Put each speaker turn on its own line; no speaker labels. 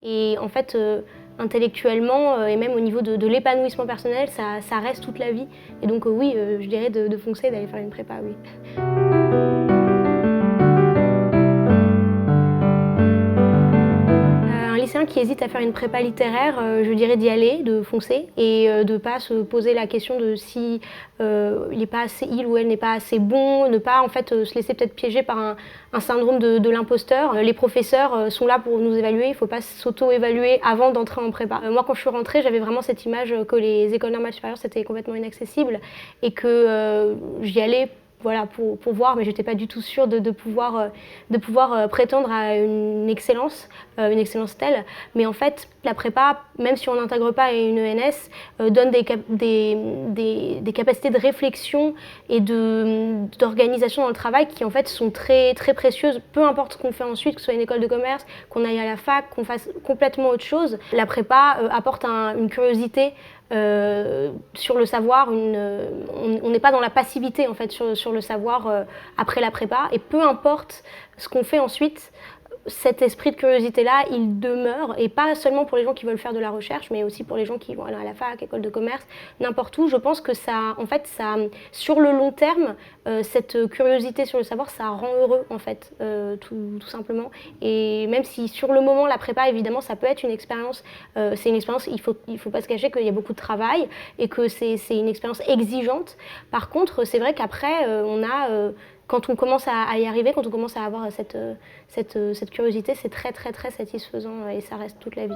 Et en fait, intellectuellement et même au niveau de l'épanouissement personnel, ça reste toute la vie. Et donc oui, je dirais de foncer, d'aller faire une prépa, oui. Un lycéen qui hésite à faire une prépa littéraire, je dirais d'y aller, de foncer et de ne pas se poser la question de si il ou elle n'est pas assez bon, ne pas en fait se laisser peut-être piéger par un syndrome de l'imposteur. Les professeurs sont là pour nous évaluer, il ne faut pas s'auto-évaluer avant d'entrer en prépa. Moi quand je suis rentrée, j'avais vraiment cette image que les écoles normales supérieures c'était complètement inaccessible et que j'y allais voilà, pour voir, mais j'étais pas du tout sûre de pouvoir prétendre à une excellence telle. Mais en fait, la prépa, même si on n'intègre pas une ENS, donne des capacités de réflexion et d'organisation dans le travail qui en fait sont très, très précieuses, peu importe ce qu'on fait ensuite, que ce soit une école de commerce, qu'on aille à la fac, qu'on fasse complètement autre chose. La prépa apporte une curiosité sur le savoir, on n'est pas dans la passivité en fait sur le savoir après la prépa et peu importe ce qu'on fait ensuite, cet esprit de curiosité-là, il demeure, et pas seulement pour les gens qui veulent faire de la recherche, mais aussi pour les gens qui vont aller à la fac, école de commerce, n'importe où. Je pense que ça, en fait, sur le long terme, cette curiosité sur le savoir, ça rend heureux, en fait, tout simplement. Et même si sur le moment, la prépa, évidemment, ça peut être une expérience, c'est une expérience, il faut pas se cacher qu'il y a beaucoup de travail et que c'est une expérience exigeante. Par contre, c'est vrai qu'après, quand on commence à y arriver, quand on commence à avoir cette curiosité, c'est très très très satisfaisant et ça reste toute la vie.